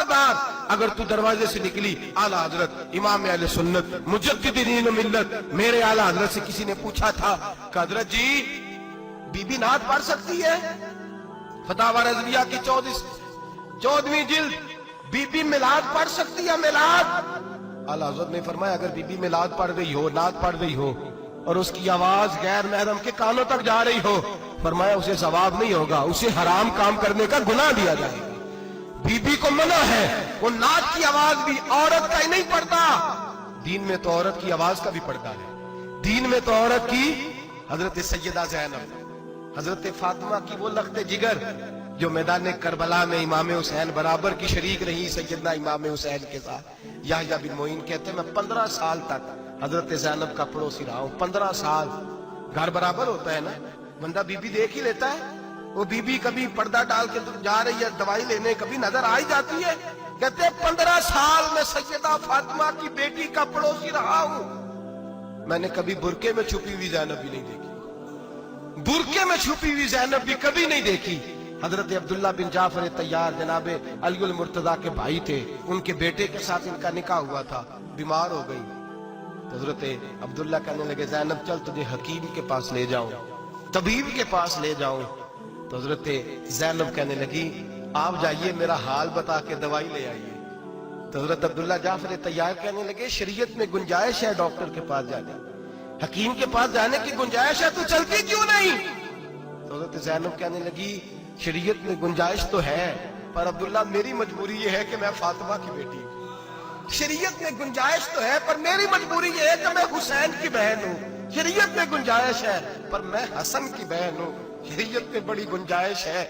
खबरदार अगर तू दरवाजे से निकली, आला हजरत इमाम अहले सुन्नत मुजद्दिद दीन मिल्लत मेरे आला हजरत से किसी ने पूछा था कि हजरत जी बीबी नात पढ़ सकती है? फतावा रज़विया की 14वीं जिल्द, बीबी मिलाद पढ़ सकती है? मिलाद। आला हजरत ने फरमाया अगर बीबी मिलाद पढ़ रही हो, नात पढ़ रही हो और उसकी आवाज गैर महरम के कानों तक जा रही हो, फरमाया उसे सवाब नहीं होगा, उसे हराम काम करने का गुनाह दिया जाएगा। बीबी को मना है, वो नात की आवाज भी औरत का ही नहीं पड़ता, दीन में तो औरत की आवाज का भी पड़ता है। दीन में तो औरत की हजरत सैयदा ज़ैनब, हजरत फातिमा की वो लख्ते जिगर जो मैदान करबला में इमाम हुसैन बराबर की शरीक रही सैयदना इमाम हुसैन के साथ। याह्या बिन मोइन कहते मैं 15 साल तक हजरत ज़ैनब का पड़ोसी रहा हूं। 15 साल, घर बराबर होता है ना, बंदा बीबी देख ही लेता है। वो बीबी कभी पर्दा डाल के जा रही है दवाई लेने, कभी नजर आ ही जाती है। कहते 15 साल में सैयदा फातिमा की बेटी का पड़ोसी रहा हूं, मैंने कभी बुरके में छुपी हुई ज़ैनब भी नहीं देखी, बुरके में छुपी हुई ज़ैनब भी कभी नहीं देखी। हजरत अब्दुल्ला बिन जाफर तैयार जनाबे अली मुर्तजा के भाई थे, उनके बेटे के साथ इनका निकाह हुआ था, बीमार हो गई। तो हजरत अब्दुल्ला कहने लगे ज़ैनब चल तुझे हकीम के पास ले जाऊं, तबीब के पास ले जाऊं। तो हजरत ज़ैनब कहने लगी आप जाइए, मेरा हाल बता के दवाई ले आइए। तो हजरत अब्दुल्ला जाफर तैयार कहने लगे शरीयत में गुंजाइश है डॉक्टर के पास जाने, हकीम के पास जाने की गुंजाइश है, तू चलती क्यों नहीं? तो हजरत ज़ैनब कहने लगी शरीयत में गुंजाइश तो है, पर अब्दुल्ला मेरी मजबूरी ये है कि मैं फातिमा की बेटी हूं। शरीयत में गुंजाइश तो है पर मेरी मजबूरी ये है कि मैं हुसैन की बहन हूं। शरीयत में गुंजाइश है पर मैं हसन की बहन हूं। शरीयत में बड़ी गुंजाइश है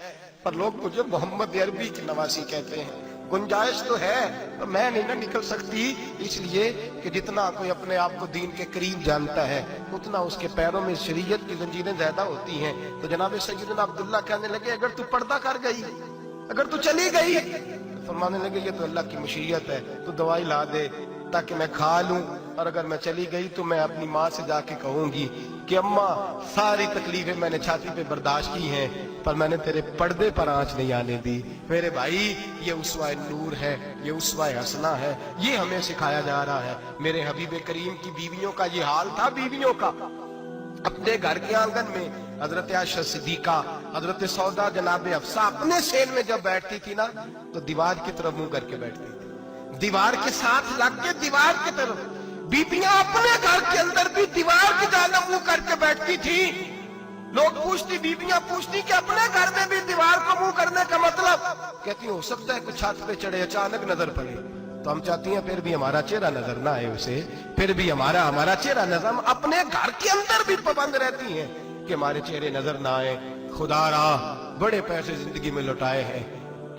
पर लोग मुझे मोहम्मद अरबी की नवासी कहते हैं। गुंजाइश तो है पर मैं नहीं ना निकल सकती, इसलिए कि जितना कोई अपने आप को दीन के करीब जानता है उतना उसके पैरों में शरीयत की जंजीरें ज्यादा होती हैं। तो जनाब सैयदना अब्दुल्ला कहने लगे अगर तू पर्दा कर गई, अगर तू चली गई, तो फरमाने लगे ये तो अल्लाह की मशीयत है, तू दवाई ला दे ताकि मैं खा लूं, और अगर मैं चली गई तो मैं अपनी माँ से जाके कहूंगी कि अम्मा सारी तकलीफें मैंने छाती पे बर्दाश्त की हैं पर मैंने तेरे पर्दे पर आंच नहीं आने दी। मेरे भाई ये उसवा नूर है, ये उसवा हसना है, ये हमें सिखाया जा रहा है। मेरे हबीब करीम की बीवियों का ये हाल था, बीवियों का अपने घर के आंगन में हजरत आयशा सिद्दीका, हजरत सौदा जनाब अफसा अपने सेन में जब बैठती थी ना तो दीवार की तरफ मुंह करके बैठती थी, दीवार के साथ लग के दीवार की तरफ। बीबियां अपने घर के अंदर भी दीवार की जानब मुंह करके बैठती थी। लोग पूछती, बीबियां पूछती कि अपने घर में भी दीवार को मुंह करने का मतलब? कहती हो सकता है कुछ छत पे चढ़े अचानक नजर पड़े, तो हम चाहती हैं फिर भी हमारा चेहरा नजर ना आए उसे, फिर भी हमारा चेहरा नजर। हम अपने घर के अंदर भी पाबंद रहती हैं कि हमारे चेहरे नजर ना आए। खुदा रा बड़े पैसे जिंदगी में लुटाए हैं,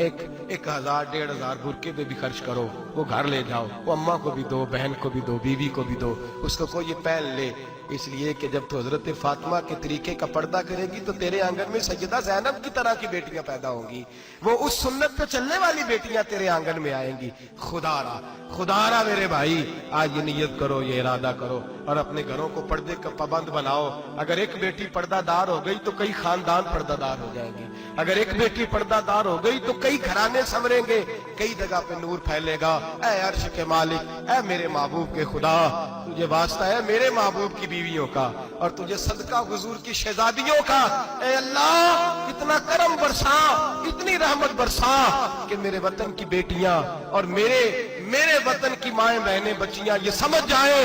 1000 1500 बुरके पे भी खर्च करो, वो घर ले जाओ, वो अम्मा को भी दो, बहन को भी दो, बीवी को भी दो, उसको कोई पहन ले। इसलिए कि जब तो हजरत फातिमा के तरीके का पर्दा करेगी तो तेरे आंगन में सैयदा ज़ैनब की तरह की बेटियां पैदा होंगी, वो उस सुन्नत पे चलने वाली बेटियां तेरे आंगन में आएंगी। खुदारा मेरे भाई आज ये नियत करो, ये इरादा करो और अपने घरों को पर्दे का पाबंद बनाओ। अगर एक बेटी पर्दादार हो गई तो कई खानदान पर्दादार हो जाएंगे, अगर एक बेटी पर्दादार हो गई तो कई घराने संवरेंगे, कई जगह पे नूर फैलेगा। ऐ अर्श के मालिक, ऐ मेरे महबूब के खुदा, तुझे वास्ता है मेरे महबूब की बीवियों का और तुझे सदका हुजूर की शहजादियों का। ऐ अल्लाह इतना करम बरसा, इतनी रहमत बरसा कि मेरे वतन की बेटियां और मेरे वतन की माएं बहनें बच्चियां ये समझ जाए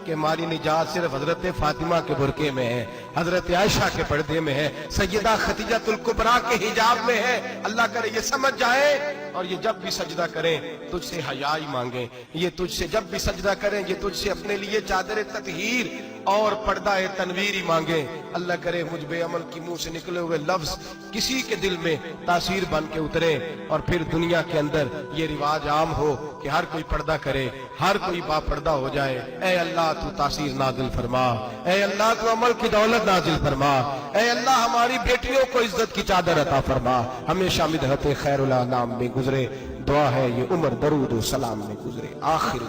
कि हमारी निजात सिर्फ हजरत फातिमा के बुरके में है, हजरत आयशा के पर्दे में है, सैयदा खदीजातुल कुबरा के हिजाब में है। अल्लाह करे ये समझ जाए और ये जब भी सजदा करें तुझसे हयाई मांगे, ये तुझसे जब भी सजदा करें ये तुझसे अपने लिए चादर ततहीर और पर्दा तनवीर ही मांगे। अल्लाह करे मुझ बेअमल की मुंह से निकले हुए लफ्ज किसी के दिल में तासीर बन के उतरे और फिर दुनिया के अंदर ये रिवाज आम हो कि हर कोई पर्दा करे, हर कोई बापर्दा हो जाए। ऐ अल्लाह तू तासीर नाजिल फरमा, ऐ अल्लाह तू अमल की दौलत नाजिल फरमा, ऐ अल्लाह हमारी बेटियों को इज्जत की चादर अता फरमा। हमेशा मिदहत खैरुल अनाम में गुजरे, दुआ है ये उम्र दरूद सलाम में गुजरे। आखिर